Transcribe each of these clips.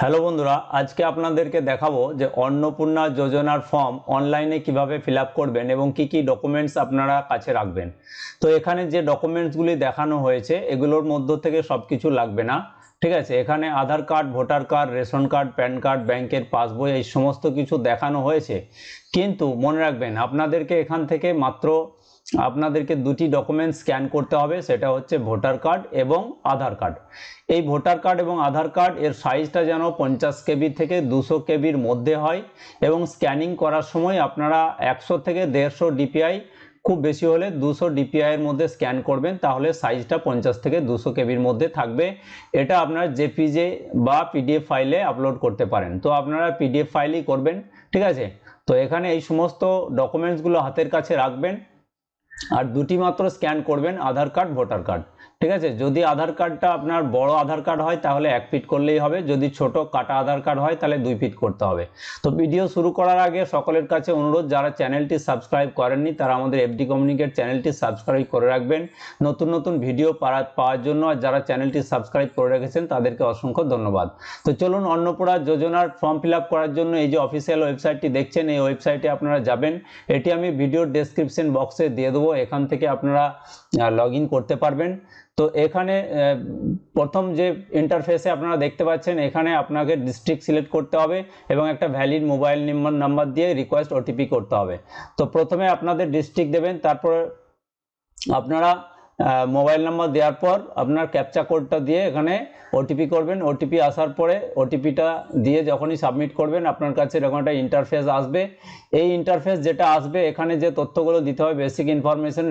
Hello বন্ধুরা, আজকে আপনাদেরকে দেখাবো যে অন্নপূর্ণা যোজনার ফর্ম অনলাইনে কিভাবে ফিল আপ করবেন এবং কি কি ডকুমেন্টস আপনারা কাছে রাখবেন। তো এখানে যে ডকুমেন্টসগুলি দেখানো হয়েছে এগুলোর মধ্য থেকে সব কিছু লাগবে না, ঠিক আছে। এখানে Aadhaar card, voter card, ration card, PAN card, ব্যাংকের পাসবই এই সমস্ত কিছু দেখানো হয়েছে, কিন্তু মনে রাখবেন আপনাদেরকে এখান থেকে মাত্র আপনাদেরকে দুটি ডকুমেন্টস স্ক্যান করতে হবে, সেটা হচ্ছে ভোটার কার্ড এবং আধার কার্ড। এই ভোটার কার্ড এবং আধার কার্ড এর সাইজটা যেন 50 কেবি থেকে 200 কেবির মধ্যে হয় এবং স্ক্যানিং করার সময় আপনারা 100 থেকে 150 ডিপিআই, খুব বেশি হলে 200 ডিপিআই এর মধ্যে স্ক্যান করবেন, তাহলে সাইজটা 50 থেকে 200 কেবির মধ্যে থাকবে। এটা আপনার জেপিজে বা পিডিএফ ফাইলে আপলোড করতে পারেন, তো আপনারা পিডিএফ ফাইলই করবেন, ঠিক আছে। তো এখানে এই সমস্ত ডকুমেন্টসগুলো হাতের কাছে রাখবেন আর দুটি মাত্র স্ক্যান করবেন, আধার কার্ড, ভোটার কার্ড, ঠিক আছে। যদি আধার কার্ডটা আপনার বড় আধার কার্ড হয় তাহলে 1 ফিট করলেই হবে, যদি ছোট কাটা আধার কার্ড হয় তাহলে 2 ফিট করতে হবে। তো ভিডিও শুরু করার আগে সকলের কাছে অনুরোধ, যারা চ্যানেলটি সাবস্ক্রাইব করেননি তারা আমাদের এফডি কমিউনিকেট চ্যানেলটি সাবস্ক্রাইব করে রাখবেন নতুন নতুন ভিডিও পাওয়ার জন্য, আর যারা চ্যানেলটি সাবস্ক্রাইব করে রেখেছেন তাদেরকে অসংখ্য ধন্যবাদ। তো চলুন, অন্নপূর্ণা যোজনার ফর্ম ফিল আপ করার জন্য এই যে অফিসিয়াল ওয়েবসাইটটি দেখছেন, এই ওয়েবসাইটে আপনারা যাবেন। এটি আমি ভিডিওর ডেসক্রিপশন বক্সে দিয়ে দেবো, এখান থেকে আপনারা লগ ইন করতে পারবেন। তো এখানে প্রথম যে ইন্টারফেসে আপনারা দেখতে পাচ্ছেন, এখানে আপনাকে ডিস্ট্রিক্ট সিলেক্ট করতে হবে এবং একটা ভ্যালিড মোবাইল নাম্বার দিয়ে রিকোয়েস্ট ওটিপি করতে হবে। তো প্রথমে আপনাদের ডিস্ট্রিক্ট দেবেন, তারপর আপনারা মোবাইল নাম্বার দেওয়ার পর আপনার ক্যাপচা কোডটা দিয়ে এখানে ওটিপি করবেন। ওটিপি আসার পরে ওটিপিটা দিয়ে যখনই সাবমিট করবেন আপনার কাছে এরকম একটা ইন্টারফেস আসবে। এই ইন্টারফেস যেটা আসবে, এখানে যে তথ্যগুলো দিতে হবে, basic information,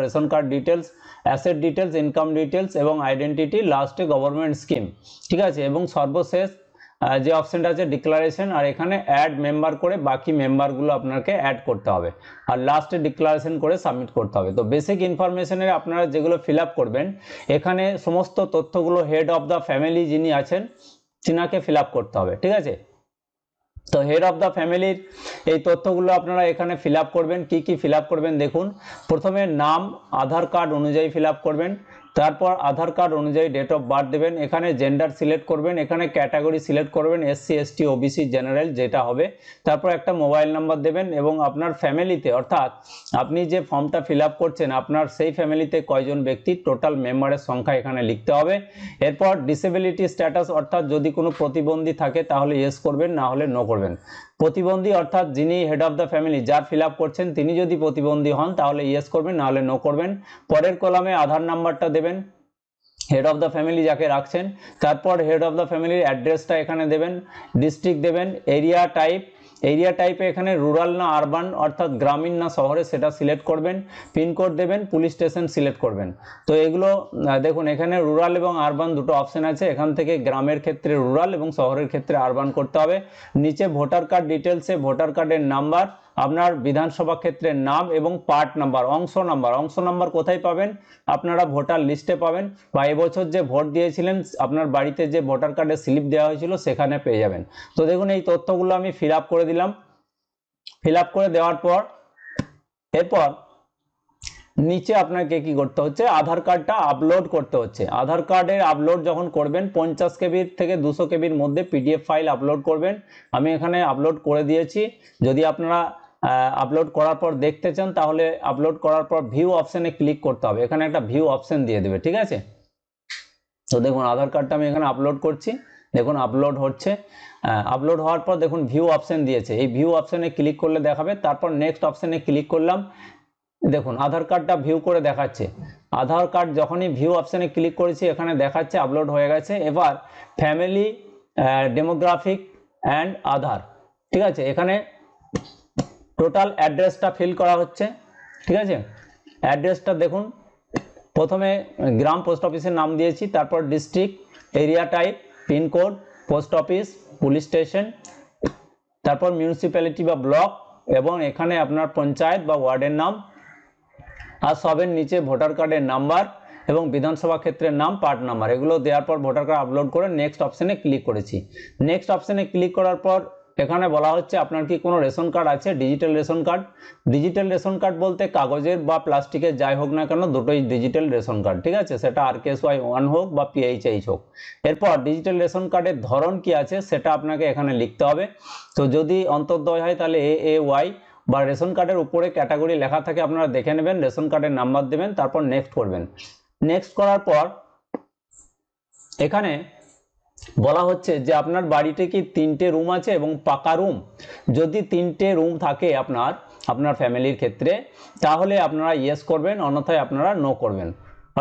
ration card details, asset details, income details এবং আইডেন্টিটি, লাস্টে গভর্নমেন্ট স্কিম, ঠিক আছে। এবং সর্বশেষ যে অপশনটা আছে ডিক্লারেশন, আর এখানে অ্যাড মেম্বার করে বাকি মেম্বারগুলো আপনাকে অ্যাড করতে হবে, আর লাস্টে ডিক্লারেশন করে সাবমিট করতে হবে। তো বেসিক ইনফরমেশনের আপনারা যেগুলো ফিল আপ করবেন, এখানে সমস্ত তথ্যগুলো হেড অফ দ্য ফ্যামিলি যিনি আছেন তিনাকে ফিল আপ করতে হবে, ঠিক আছে। তো হেড অফ দ্য ফ্যামিলির এই তথ্যগুলো আপনারা এখানে ফিল আপ করবেন। কি কি ফিল আপ করবেন দেখুন, প্রথমে নাম আধার কার্ড অনুযায়ী ফিল আপ করবেন, তারপর আধার কার্ড অনুযায়ী ডেট অফ বার্থ দেবেন, এখানে জেন্ডার সিলেক্ট করবেন, এখানে ক্যাটাগরি সিলেক্ট করবেন, এসসি এসটি ওবিসি জেনারেল যেটা হবে, তারপর একটা মোবাইল নাম্বার দেবেন এবং আপনার ফ্যামিলিতে, অর্থাৎ আপনি যে ফর্মটা ফিল আপ করছেন আপনার সেই ফ্যামিলিতে কয়জন ব্যক্তি, টোটাল মেম্বারের সংখ্যা এখানে লিখতে হবে। এরপর ডিসেবিলিটি স্ট্যাটাস, অর্থাৎ যদি কোনো প্রতিবন্ধী থাকে তাহলে ইয়েস করবেন, না হলে নো করবেন। প্রতিবন্ধী অর্থাৎ যিনি হেড অফ দ্য ফ্যামিলি যার ফিল আপ করছেন তিনি যদি প্রতিবন্ধী হন তাহলে ইয়েস করবেন, না হলে নো করবেন। পরের কলামে আধার নাম্বারটা দেবেন হেড অফ দ্য ফ্যামিলি যাকে রাখছেন, তারপর হেড অফ দ্য ফ্যামিলির অ্যাড্রেসটা এখানে দেবেন, ডিস্ট্রিক্ট দেবেন, এরিয়া টাইপে এখানে রুরাল না আরবান, অর্থাৎ গ্রামীণ না শহরে সেটা সিলেক্ট করবেন, পিনকোড দেবেন, পুলিশ স্টেশন সিলেক্ট করবেন। তো এগুলো দেখুন, এখানে রুরাল এবং আরবান দুটো অপশন আছে, এখান থেকে গ্রামের ক্ষেত্রে রুরাল এবং শহরের ক্ষেত্রে আরবান করতে হবে। নিচে ভোটার কার্ড ডিটেলসে ভোটার কার্ডের নাম্বার, আপনার বিধানসভা ক্ষেত্রের নাম এবং পার্ট নাম্বার, অংশ নাম্বার কোথায় পাবেন, আপনারা ভোটার লিস্টে পাবেন, বা এবছর যে ভোট দিয়েছিলেন আপনার বাড়িতে যে ভোটার কার্ডের স্লিপ দেওয়া হয়েছিল সেখানে পেয়ে যাবেন। তো দেখুন এই তথ্যগুলো আমি ফিল আপ করে দিলাম। ফিল আপ করে দেওয়ার পর এরপর নিচে আপনাকে কি করতে হচ্ছে, আধার কার্ডটা আপলোড করতে হচ্ছে। আধার কার্ডের আপলোড যখন করবেন 50 কেবির থেকে 200 কেবির মধ্যে পিডিএফ ফাইল আপলোড করবেন। আমি এখানে আপলোড করে দিয়েছি। যদি আপনারা আপলোড করার পর দেখতে চান তাহলে আপলোড করার পর ভিউ অপশনে ক্লিক করতে হবে, এখানে একটা ভিউ অপশন দিয়ে দেবে, ঠিক আছে। তো দেখুন আধার কার্ডটা আমি এখানে আপলোড করছি, দেখুন আপলোড হচ্ছে। আপলোড হওয়ার পর দেখুন ভিউ অপশন দিয়েছে, এই ভিউ অপশনে ক্লিক করলে দেখাবে, তারপর নেক্সট অপশনে ক্লিক করলাম, দেখুন আধার কার্ডটা ভিউ করে দেখাচ্ছে। আধার কার্ড যখনই ভিউ অপশনে ক্লিক করেছি এখানে দেখাচ্ছে আপলোড হয়ে গেছে। এবার ফ্যামিলি ডেমোগ্রাফিক অ্যান্ড আধার, ঠিক আছে, এখানে টোটাল অ্যাড্রেসটা ফিল করা হচ্ছে, ঠিক আছে। অ্যাড্রেসটা দেখুন, প্রথমে গ্রাম পোস্ট অফিসের নাম দিয়েছি, তারপর district, area type, pincode, post office, police station, তারপর মিউনিসিপ্যালিটি বা ব্লক, এবং এখানে আপনার পঞ্চায়েত বা ওয়ার্ডের নাম, আর সবের নিচে ভোটার কার্ডের নাম্বার এবং বিধানসভা ক্ষেত্রের নাম, পার্ট নাম্বার, এগুলো দেওয়ার পর ভোটার কার্ড আপলোড করে নেক্সট অপশনে ক্লিক করেছি। নেক্সট অপশনে ক্লিক করার পর এখানে বলা হচ্ছে আপনার কি কোনো রেশন কার্ড আছে, digital ration card. Digital ration card বলতে কাগজের বা প্লাস্টিকের যাই হোক না কেন, দুটোই ডিজিটাল রেশন কার্ড, ঠিক আছে, সেটা RKSY 1 হোক বা PHH হোক। এরপর ডিজিটাল রেশন কার্ডের ধরন কি আছে সেটা আপনাকে এখানে লিখতে হবে। তো যদি অন্তর্দয় হয় তাহলে AAY, বা রেশন কার্ডের উপরে ক্যাটাগরি লেখা থাকে আপনারা দেখে নেবেন, রেশন কার্ডের নাম্বার দেবেন, তারপর নেক্সট করবেন। নেক্সট করার পর এখানে বলা হচ্ছে যে আপনার বাড়িতে কি 3টে রুম আছে এবং পাকা রুম। যদি 3টে রুম থাকে আপনার ফ্যামিলির ক্ষেত্রে, তাহলে আপনারা ইয়েস করবেন, অন্যথায় আপনারা নো করবেন।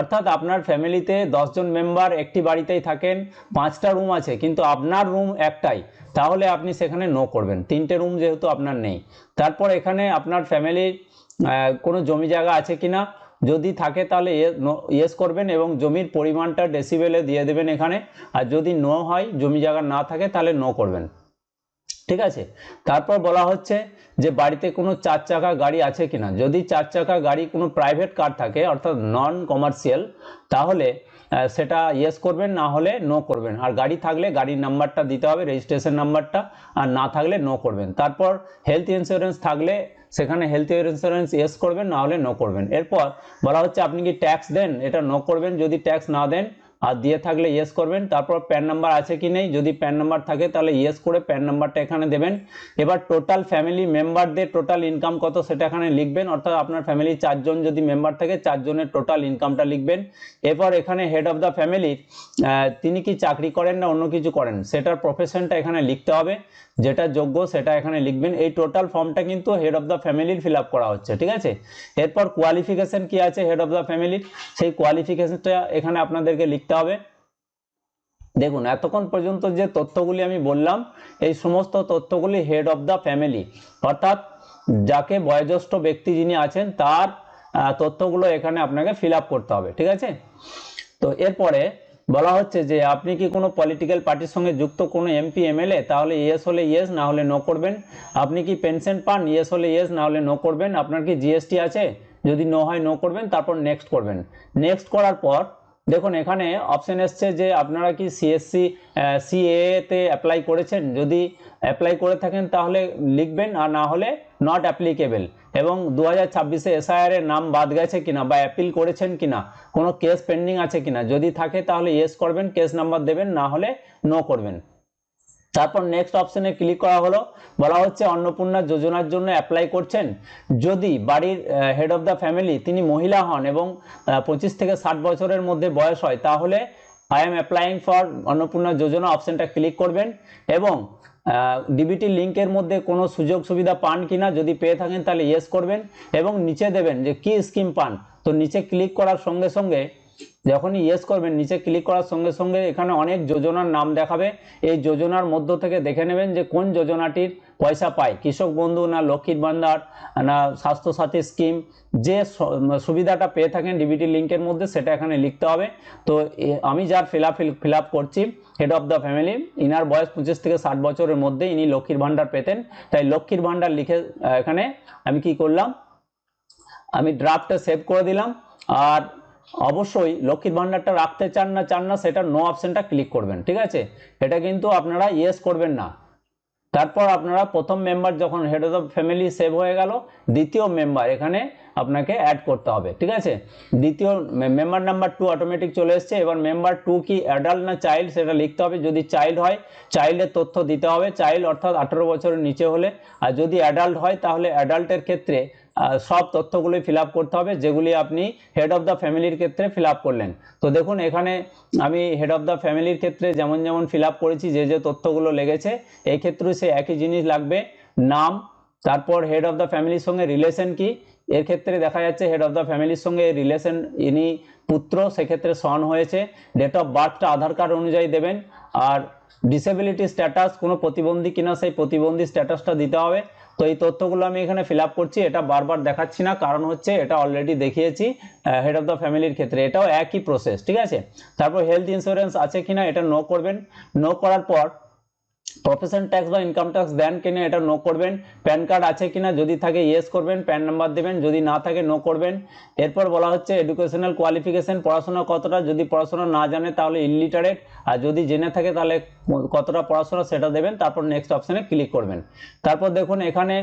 অর্থাৎ আপনার ফ্যামিলিতে 10 জন মেম্বার একটি বাড়িতেই থাকেন, 5টা রুম আছে কিন্তু আপনার রুম একটাই, তাহলে আপনি সেখানে নো করবেন, 3টে রুম যেহেতু আপনার নেই। তারপর এখানে আপনার ফ্যামিলির কোনো জমি জায়গা আছে কিনা, যদি থাকে তাহলে ইয়েস করবেন এবং জমির পরিমাণটা ডেসিবেলে দিয়ে দেবেন এখানে। আর যদি নো হয়, জমি জায়গা না থাকে, তাহলে নো করবেন, ঠিক আছে। তারপর বলা হচ্ছে যে বাড়িতে কোনো 4 চাকা গাড়ি আছে কিনা। যদি 4 চাকা গাড়ি কোনো প্রাইভেট কার থাকে অর্থাৎ নন কমার্শিয়াল, তাহলে সেটা ইয়েস করবেন, না হলে নো করবেন। আর গাড়ি থাকলে গাড়ির নাম্বারটা দিতে হবে, রেজিস্ট্রেশন নাম্বারটা, আর না থাকলে নো করবেন। তারপর হেলথ ইন্স্যুরেন্স থাকলে সেখানে হেলথ ইন্স্যুরেন্স ইয়েস করবেন, না হলে নো করবেন। এরপর বলা হচ্ছে আপনি কি ট্যাক্স দেন, এটা নো করবেন যদি ট্যাক্স না দেন, আর দিয়ে থাকলে ইয়েস করবেন। তারপর প্যান নাম্বার আছে কি নেই, যদি প্যান নাম্বার থাকে তাহলে ইয়েস করে প্যান নাম্বারটা এখানে দেবেন। এবার টোটাল ফ্যামিলি মেম্বারদের টোটাল ইনকাম কত সেটা এখানে লিখবেন, অর্থাৎ আপনার ফ্যামিলি 4 জন যদি মেম্বার থাকে 4 জনের টোটাল ইনকামটা লিখবেন। এরপর এখানে হেড অফ দ্য ফ্যামিলির তিনি কি চাকরি করেন না অন্য কিছু করেন সেটার প্রফেশনটা এখানে লিখতে হবে, যেটা যোগ্য সেটা এখানে লিখবেন। এই টোটাল ফর্মটা কিন্তু হেড অফ দ্য ফ্যামিলির ফিল আপ করা হচ্ছে, ঠিক আছে। এরপর কোয়ালিফিকেশন কি আছে হেড অফ দ্য ফ্যামিলির, সেই কোয়ালিফিকেশনটা এখানে আপনাদেরকে লিখতে হবে। দেখুন এতক্ষণ পর্যন্ত যে তথ্যগুলি আমি বললাম, এই সমস্ত তথ্যগুলি হেড অফ দ্য ফ্যামিলি, অর্থাৎ যাকে বয়োজ্যেষ্ঠ ব্যক্তি যিনি আছেন তার তথ্যগুলো এখানে আপনাকে ফিল আপ করতে হবে, ঠিক আছে। তো এরপরে বলা হচ্ছে যে আপনি কি কোনো পলিটিক্যাল পার্টির সঙ্গে যুক্ত, কোনো MP MLA, তাহলে ইয়েস হলে ইয়েস, না হলে নো করবেন। আপনি কি পেনশন পান, ইয়েস হলে ইয়েস, না হলে নো করবেন। আপনার কি GST আছে, যদি নো হয় নো করবেন, তারপর নেক্সট করবেন। নেক্সট করার পর দেখুন এখানে অপশন এসছে যে আপনারা কি CA তে অ্যাপ্লাই করেছেন, যদি অ্যাপ্লাই করে থাকেন তাহলে লিখবেন, আর না হলে নট অ্যাপ্লিকেবল। এবং 2026-এ SIR এর নাম বাদ গেছে কিনা বা অ্যাপিল করেছেন কিনা, কোনো কেস পেন্ডিং আছে কিনা, যদি থাকে তাহলে ইয়েস করবেন, কেস নাম্বার দেবেন, না হলে নো করবেন। তারপর নেক্সট অপশনে ক্লিক করা হলো। বলা হচ্ছে অন্নপূর্ণা যোজনার জন্য অ্যাপ্লাই করছেন, যদি বাড়ির হেড অফ দ্য ফ্যামিলি তিনি মহিলা হন এবং 25 থেকে 60 বছরের মধ্যে বয়স হয়, তাহলে I am applying for Annapurna Yojana অপশনটা ক্লিক করবেন। এবং DBT লিঙ্কের মধ্যে কোনো সুযোগ সুবিধা পান কিনা, যদি পেয়ে থাকেন তাহলে ইয়েস করবেন এবং নিচে দেবেন যে কি স্কিম পান। তো নিচে ক্লিক করার সঙ্গে সঙ্গে যখনই ইয়েস করবেন, নিচে ক্লিক করার সঙ্গে সঙ্গে এখানে অনেক যোজনার নাম দেখাবে। এই যোজনার মধ্য থেকে দেখে নেবেন যে কোন যোজনাটির পয়সা পায়, কৃষক বন্ধু না লক্ষ্মীর ভান্ডার না স্বাস্থ্যসাথী স্কিম, যে সুবিধাটা পেয়ে থাকেন DBT লিঙ্কের মধ্যে সেটা এখানে লিখতে হবে। তো আমি যার ফিল আপ করছি head of the family, inner বয়স 25 থেকে 60 বছরের মধ্যে, ইনি লক্ষ্মীর ভান্ডার পেতেন, তাই লক্ষ্মীর ভান্ডার লিখে এখানে আমি কি করলাম, আমি ড্রাফটটা সেভ করে দিলাম। আর অবশ্যই লক্ষ্মীর ভান্ডারটা রাখতে চান না সেটা নো অপশনটা ক্লিক করবেন, ঠিক আছে। এটা কিন্তু আপনারা ইয়েস করবেন না। তারপর আপনারা প্রথম মেম্বার যখন head of the family save হয়ে গেল, দ্বিতীয় মেম্বার এখানে আপনাকে অ্যাড করতে হবে, ঠিক আছে। দ্বিতীয় মেম্বার নাম্বার 2 অটোমেটিক চলে এসছে। এবার মেম্বার 2 কি অ্যাডাল্ট না চাইল্ড সেটা লিখতে হবে, যদি চাইল্ড হয় চাইল্ডের তথ্য দিতে হবে, চাইল্ড অর্থাৎ 18 বছরের নিচে হলে। আর যদি অ্যাডাল্ট হয় তাহলে অ্যাডাল্টের ক্ষেত্রে সব তথ্যগুলি ফিল আপ করতে হবে যেগুলি আপনি হেড অফ দ্য ফ্যামিলির ক্ষেত্রে ফিল আপ করলেন। তো দেখুন এখানে আমি হেড অফ দ্য ফ্যামিলির ক্ষেত্রে যেমন যেমন ফিল আপ করেছি, যে তথ্যগুলো লেগেছে এই ক্ষেত্রেও সে একই জিনিস লাগবে, নাম, তারপর হেড অফ দ্য ফ্যামিলির সঙ্গে রিলেশন কি, এর ক্ষেত্রে দেখা যাচ্ছে হেড অফ দ্য ফ্যামিলির সঙ্গে রিলেশন ইনি পুত্র, সেক্ষেত্রে সন হয়েছে। ডেট অফ বার্থটা আধার কার্ড অনুযায়ী দেবেন। আর ডিসেবিলিটি স্ট্যাটাস, কোনো প্রতিবন্ধী কিনা সেই প্রতিবন্ধী স্ট্যাটাসটা দিতে হবে। তো এই তথ্যগুলো আমি এখানে ফিল আপ করছি, এটা বারবার দেখাচ্ছি না, কারণ হচ্ছে এটা অলরেডি দেখিয়েছি হেড অফ দ্য ফ্যামিলির ক্ষেত্রে, এটাও একই প্রসেস, ঠিক আছে। তারপর হেলথ ইন্স্যুরেন্স আছে কিনা এটা নো করবেন। নো করার পর প্রফেশন ট্যাক্স বা ইনকাম ট্যাক্স দেন কিনা এটা নো করবেন। প্যান কার্ড আছে কিনা, যদি থাকে ইয়েস করবেন, প্যান নাম্বার দেবেন, যদি না থাকে নো করবেন। এরপর বলা হচ্ছে এডুকেশনাল কোয়ালিফিকেশন, পড়াশোনা কতটা, যদি পড়াশোনা না জানে তাহলে ইলিটারেট, আর যদি জেনে থাকে তাহলে কতটা পড়াশোনা সেটা দেবেন। তারপর নেক্সট অপশানে ক্লিক করবেন। তারপর দেখুন এখানে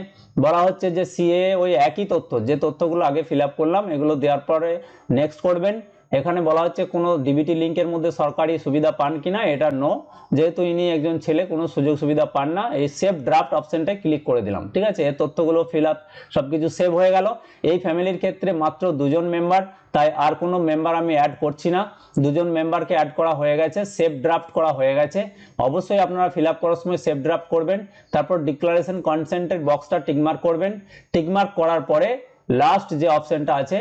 বলা হচ্ছে যে সিএ ওই একই তথ্য, যে তথ্যগুলো আগে ফিল আপ করলাম এগুলো দেওয়ার পরে নেক্সট করবেন। এখানে বলা হচ্ছে কোনো ডিবিটি লিঙ্কের মধ্যে সরকারি সুবিধা পান কিনা, এটা নো, যেহেতু ইনি একজন ছেলে কোনো সুযোগ সুবিধা পান না। এই সেভ ড্রাফট অপশনটায় ক্লিক করে দিলাম। ঠিক আছে, এর তথ্যগুলো ফিল আপ সবকিছু সেভ হয়ে গেল। এই ফ্যামিলির ক্ষেত্রে মাত্র 2জন মেম্বার, তাই আর কোনো মেম্বার আমি অ্যাড করছি না। 2জন মেম্বারকে অ্যাড করা হয়ে গেছে, সেভ ড্রাফট করা হয়ে গেছে। অবশ্যই আপনারা ফিল আপ করার সময় সেভ ড্রাফট করবেন। তারপর ডিক্লারেশন কনসেন্টের বক্সটা টিকমার্ক করবেন। টিকমার্ক করার পরে লাস্ট যে অপশনটা আছে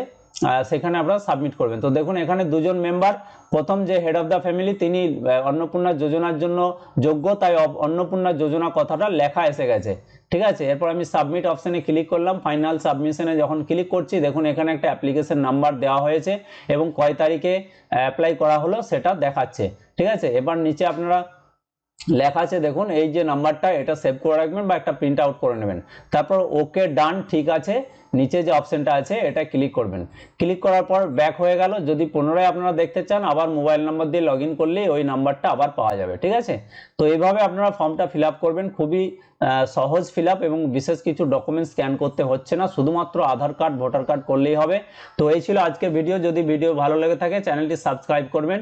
সেখানে আপনারা সাবমিট করবেন। তো দেখুন এখানে 2জন মেম্বার, প্রথম যে হেড অফ দ্য ফ্যামিলি তিনি অন্নপূর্ণা যোজনার জন্য যোগ্য, তাই অন্নপূর্ণা যোজনা কথাটা লেখা এসে গেছে। ঠিক আছে, এরপর আমি সাবমিট অপশানে ক্লিক করলাম। ফাইনাল সাবমিশনে যখন ক্লিক করছি দেখুন এখানে একটা অ্যাপ্লিকেশন নাম্বার দেওয়া হয়েছে এবং কয় তারিখে অ্যাপ্লাই করা হলো সেটা দেখাচ্ছে। ঠিক আছে, এবার নিচে আপনারা লেখা আছে দেখুন এই যে নাম্বারটা, এটা সেভ করে রাখবেন বা একটা প্রিন্ট আউট করে নেবেন। তারপর ওকে ডান ঠিক আছে, নিচে যে অপশনটা আছে এটা ক্লিক করবেন। ক্লিক করার পর ব্যাক হয়ে গেল। যদি পুনরায় আপনারা দেখতে চান আবার মোবাইল নাম্বার দিয়ে লগ ইন করলেই ওই নাম্বারটা আবার পাওয়া যাবে। ঠিক আছে, তো এইভাবে আপনারা ফর্মটা ফিল আপ করবেন। খুবই সহজ ফিল আপ এবং বিশেষ কিছু ডকুমেন্ট স্ক্যান করতে হচ্ছে না, শুধুমাত্র আধার কার্ড ভোটার কার্ড করলেই হবে। তো এই ছিল আজকের ভিডিও। যদি ভিডিও ভালো লেগে থাকে চ্যানেলটি সাবস্ক্রাইব করবেন।